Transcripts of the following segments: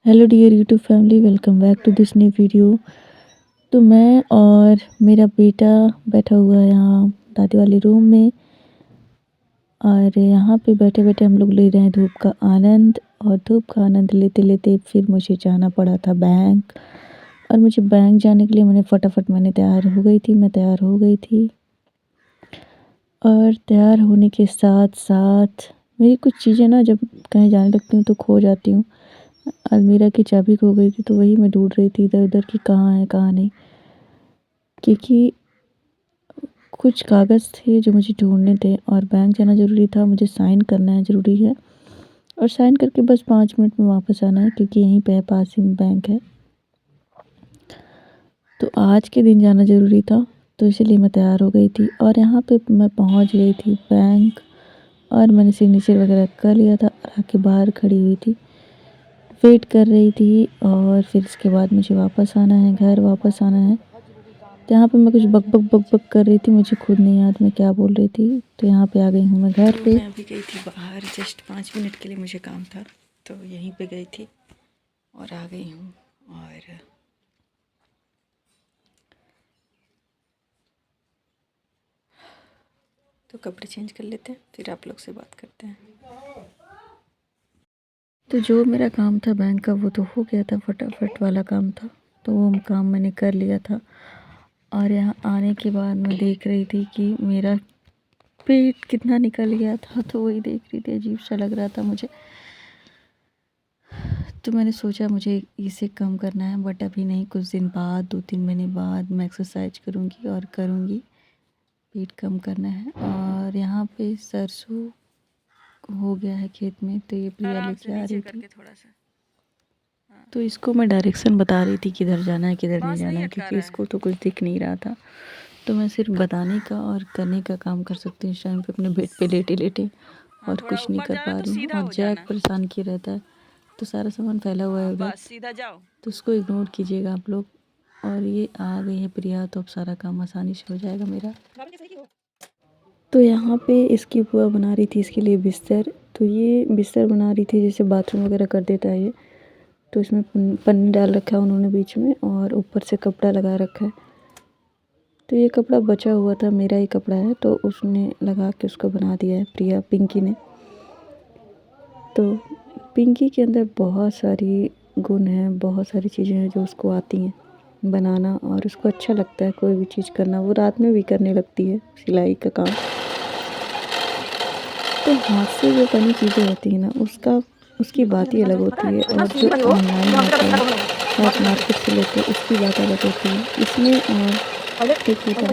Hello dear YouTube family, welcome back to this new video. तो मैं और मेरा बेटा बैठा हुआ है यहाँ दादी वाले रूम में। और यहाँ पे बैठे बैठे हम लोग ले रहे हैं धूप का आनंद। और धूप का आनंद लेते लेते फिर मुझे जाना पड़ा था बैंक। और मुझे बैंक जाने के लिए मैंने तैयार हो गई थी। मैं तैयार हो गई थी और तैयार होने के साथ साथ मेरी कुछ चीज़ें ना जब कहीं जाने लगती हूँ तो खो जाती हूँ। अलमीरा की चाबी खो गई थी तो वही मैं ढूंढ रही थी इधर उधर कि कहाँ है कहाँ नहीं, क्योंकि कुछ कागज़ थे जो मुझे ढूंढने थे और बैंक जाना ज़रूरी था। मुझे साइन करना है, ज़रूरी है। और साइन करके बस 5 मिनट में वापस आना है, क्योंकि यहीं पे पास ही में बैंक है। तो आज के दिन जाना ज़रूरी था, तो इसीलिए मैं तैयार हो गई थी और यहाँ पे मैं पहुँच गई थी बैंक। और मैंने सिग्नेचर वगैरह कर लिया था और आके बाहर खड़ी हुई थी, वेट कर रही थी। और फिर इसके बाद मुझे वापस आना है, घर वापस आना है। तो यहाँ पे मैं कुछ बक बक बक बक कर रही थी, मुझे खुद नहीं याद मैं क्या बोल रही थी। तो यहाँ पे आ गई हूँ मैं घर पे। मैं अभी गई थी बाहर, जस्ट 5 मिनट के लिए मुझे काम था, तो यहीं पे गई थी और आ गई हूँ। और तो कपड़े चेंज कर लेते हैं, फिर आप लोग से बात करते हैं। तो जो मेरा काम था बैंक का वो तो हो गया था, फटाफट वाला काम था, तो वो काम मैंने कर लिया था। और यहाँ आने के बाद मैं देख रही थी कि मेरा पेट कितना निकल गया था, तो वही देख रही थी, अजीब सा लग रहा था मुझे। तो मैंने सोचा मुझे इसे कम करना है, बट अभी नहीं, कुछ दिन बाद 2-3 महीने बाद मैं एक्सरसाइज करूँगी और करूँगी, पेट कम करना है। और यहाँ पे सरसों हो गया है खेत में, तो ये प्रिया लेके आ रही थी। तो इसको मैं डायरेक्शन बता रही थी किधर जाना है किधर नहीं जाना है, क्योंकि इसको तो कुछ दिख नहीं रहा था। तो मैं सिर्फ बताने का और करने का काम कर सकती हूँ इस टाइम पे, अपने बेड पे लेटे लेटे, और कुछ नहीं कर पा रही हूँ। और जैक परेशान किया रहता है, तो सारा सामान फैला हुआ है उधर, सीधा जाओ, तो उसको इग्नोर कीजिएगा आप लोग। और ये आ गई है प्रिया, तो अब सारा काम आसानी से हो जाएगा मेरा। तो यहाँ पे इसकी बुआ बना रही थी इसके लिए बिस्तर। तो ये बिस्तर बना रही थी जैसे बाथरूम वगैरह कर देता है ये। तो इसमें पन्नी डाल रखा है उन्होंने बीच में, और ऊपर से कपड़ा लगा रखा है। तो ये कपड़ा बचा हुआ था, मेरा ही कपड़ा है, तो उसने लगा के उसको बना दिया है प्रिया, पिंकी ने। तो पिंकी के अंदर बहुत सारी गुण हैं, बहुत सारी चीज़ें हैं जो उसको आती हैं बनाना, और उसको अच्छा लगता है कोई भी चीज़ करना। वो रात में भी करने लगती है सिलाई का काम। तो हाथ से जो बनी चीज़ें होती हैं ना, उसकी बात ही अलग होती है। और जो ऑनलाइन आता है आप मार्केट से लेते हो, उसकी बात अलग होती है। इसमें एक होता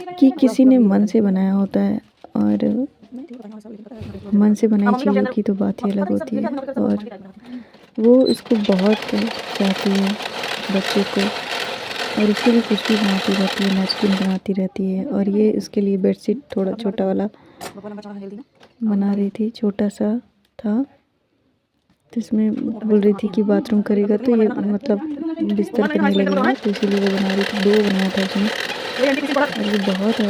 है कि किसी ने मन से बनाया होता है, और मन से बनाई चीज़ों की तो बात ही अलग होती है। और वो इसको बहुत चाहती है बच्चे को, और उसके लिए कुछ भी बनाती रहती है, नैपकिन बनाती रहती है। और ये इसके लिए बेडशीट थोड़ा छोटा वाला बना रही थी, छोटा सा था। तो इसमें बोल रही थी कि बाथरूम करेगा तो ये मतलब बिस्तर पे नहीं लगेगा, तो इसीलिए वो बना रही थी। 2 बनाया था उसने। और ये बहुत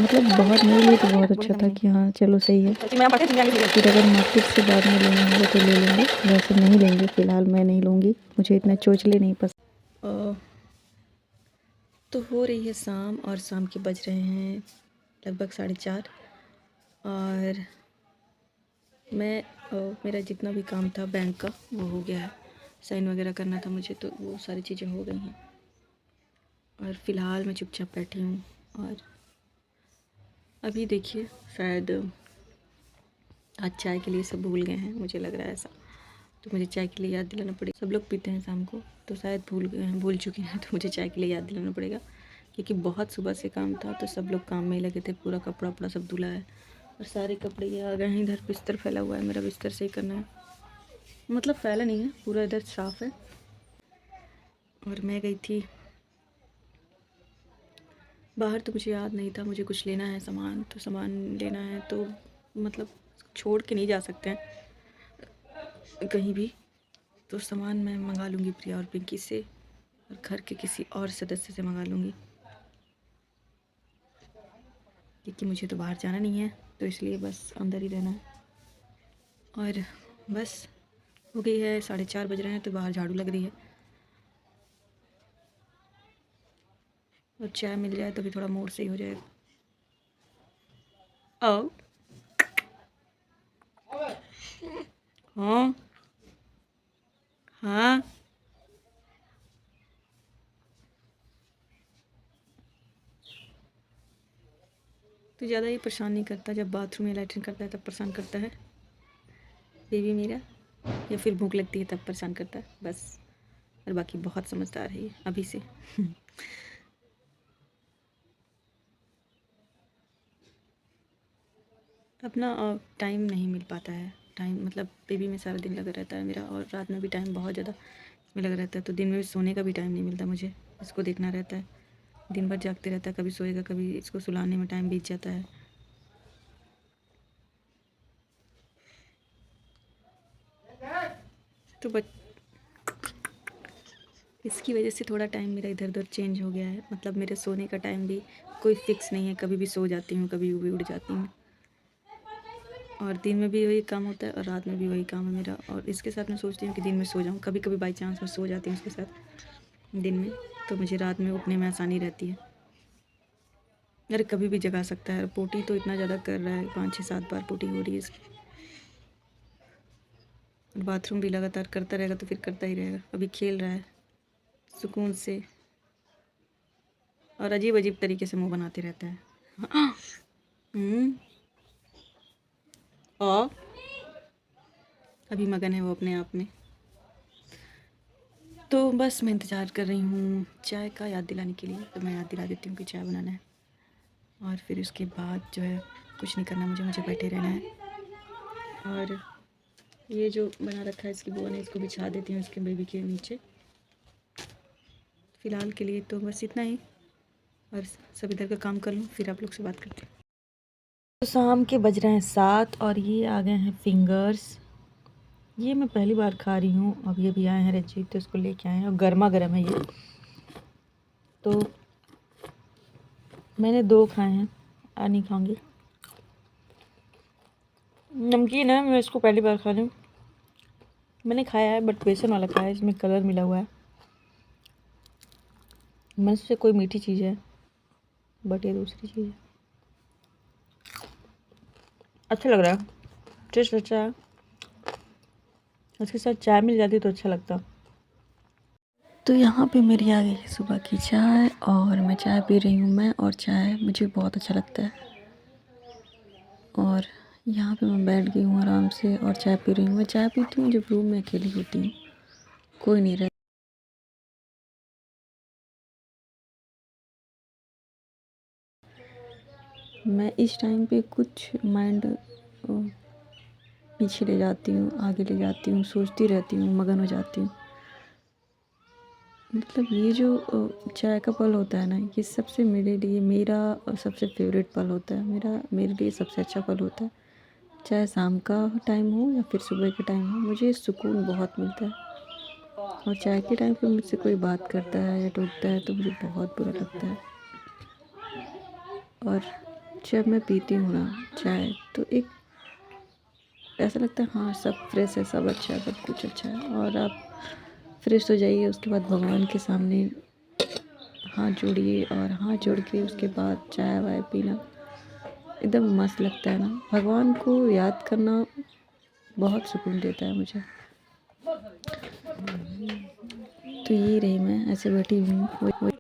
मतलब बहुत, मेरे लिए तो बहुत अच्छा था कि हाँ चलो सही है। फिर अगर मार्केट से बाद में लेना होगा तो ले लेंगे, वैसे नहीं लेंगे, फ़िलहाल मैं नहीं लूँगी, मुझे इतना चोचले नहीं पसंद। तो हो रही है शाम, और शाम के बज रहे हैं लगभग 4:30। और मैं मेरा जितना भी काम था बैंक का वो हो गया है। साइन वगैरह करना था मुझे, तो वो सारी चीज़ें हो गई हैं। और फ़िलहाल मैं चुपचाप बैठी हूँ। और अभी देखिए शायद आज चाय के लिए सब भूल गए हैं, मुझे लग रहा है ऐसा। तो मुझे चाय के लिए याद दिलाना पड़ेगा। सब लोग पीते हैं शाम को, तो शायद भूल गए हैं, भूल चुके हैं। तो मुझे चाय के लिए याद दिलाना पड़ेगा, क्योंकि बहुत सुबह से काम था, तो सब लोग काम में ही लगे थे। पूरा कपड़ा वपड़ा सब धुला है, और सारे कपड़े ये आ गए हैं। इधर बिस्तर फैला हुआ है, मेरा बिस्तर सही करना है, मतलब फैला नहीं है, पूरा इधर साफ़ है। और मैं गई थी बाहर, तो मुझे याद नहीं था मुझे कुछ लेना है सामान, तो सामान लेना है तो मतलब छोड़ के नहीं जा सकते हैं कहीं भी। तो सामान मैं मंगा लूँगी प्रिया और पिंकी से, और घर के किसी और सदस्य से मंगा लूँगी, क्योंकि मुझे तो बाहर जाना नहीं है, तो इसलिए बस अंदर ही रहना है। और बस हो गई है 4:30 बज रहे हैं, तो बाहर झाड़ू लग रही है। और चाय मिल जाए तो भी थोड़ा मूड सही हो जाएगा। ओ हाँ हाँ, तो ज़्यादा ही परेशान नहीं करता, जब बाथरूम या लैट्रिन करता है तब परेशान करता है बेबी मेरा, या फिर भूख लगती है तब परेशान करता है बस। और बाकी बहुत समझदार है ये अभी से। अपना टाइम नहीं मिल पाता है, टाइम मतलब बेबी में सारा दिन लगा रहता है मेरा, और रात में भी टाइम बहुत ज़्यादा इसमें लगा रहता है, तो दिन में भी सोने का भी टाइम नहीं मिलता मुझे। इसको देखना रहता है, दिन भर जागते रहता है, कभी सोएगा कभी इसको सुलाने में टाइम बीत जाता है। तो इसकी वजह से थोड़ा टाइम मेरा इधर उधर चेंज हो गया है, मतलब मेरे सोने का टाइम भी कोई फिक्स नहीं है, कभी भी सो जाती हूँ, कभी भी उठ जाती हूँ। और दिन में भी वही काम होता है और रात में भी वही काम है मेरा, और इसके साथ मैं सोचती हूँ कि दिन में सो जाऊँ, कभी कभी बाई चांस मैं सो जाती हूँ उसके साथ दिन में, तो मुझे रात में उठने में आसानी रहती है। अरे कभी भी जगा सकता है, पोटी तो इतना ज़्यादा कर रहा है, 5-6-7 बार पोटी हो रही है इसकी। और बाथरूम भी लगातार करता रहेगा तो फिर करता ही रहेगा। अभी खेल रहा है सुकून से, और अजीब अजीब तरीके से मुंह बनाते रहता है। और अभी मगन है वो अपने आप में। तो बस मैं इंतज़ार कर रही हूँ चाय का याद दिलाने के लिए, तो मैं याद दिला देती हूँ कि चाय बनाना है, और फिर उसके बाद जो है कुछ नहीं करना मुझे बैठे रहना है। और ये जो बना रखा है इसकी बुआ ने, इसको बिछा देती हूँ इसके बेबी के नीचे। फ़िलहाल के लिए तो बस इतना ही, और सब इधर का काम कर लूँ फिर आप लोग से बात करते हैं। तो शाम के बज रहे हैं 7 और ये आ गए हैं फिंगर्स। ये मैं पहली बार खा रही हूँ, अब ये भी आए हैं रंजीत तो इसको लेके आए हैं, और गर्मा गर्म है ये। तो मैंने 2 खाए हैं और नहीं खाऊंगी। नमकीन है, मैं इसको पहली बार खा रही हूँ। मैंने खाया है बट बेसन वाला खाया है, इसमें कलर मिला हुआ है। मन से कोई मीठी चीज़ है बट ये दूसरी चीज़ है। अच्छा लग रहा है, टेस्ट अच्छा है। उसके साथ चाय मिल जाती तो अच्छा लगता। तो यहाँ पे मेरी आ गई है सुबह की चाय, और मैं चाय पी रही हूँ। मैं और चाय मुझे बहुत अच्छा लगता है। और यहाँ पे मैं बैठ गई हूँ आराम से और चाय पी रही हूँ। मैं चाय पीती हूँ जब रूम में अकेली होती हूँ, कोई नहीं रहता। मैं इस टाइम पे कुछ माइंड पीछे ले जाती हूँ, आगे ले जाती हूँ, सोचती रहती हूँ, मगन हो जाती हूँ। मतलब ये जो चाय का पल होता है ना, ये सबसे मेरे लिए मेरा सबसे फेवरेट पल होता है। मेरे लिए सबसे अच्छा पल होता है। चाहे शाम का टाइम हो या फिर सुबह के टाइम हो, मुझे सुकून बहुत मिलता है। और चाय के टाइम पे मुझसे कोई बात करता है या टोकता है तो मुझे बहुत बुरा लगता है। और जब मैं पीती हूँ ना चाय, तो एक ऐसा लगता है हाँ सब फ्रेश है, सब अच्छा है, सब कुछ अच्छा है। और आप फ्रेश हो जाइए, उसके बाद भगवान के सामने हाथ जोड़िए, और हाथ जोड़ के उसके बाद चाय वाय पीना एकदम मस्त लगता है ना। भगवान को याद करना बहुत सुकून देता है मुझे। तो यही रही, मैं ऐसे बैठी हुई हूँ।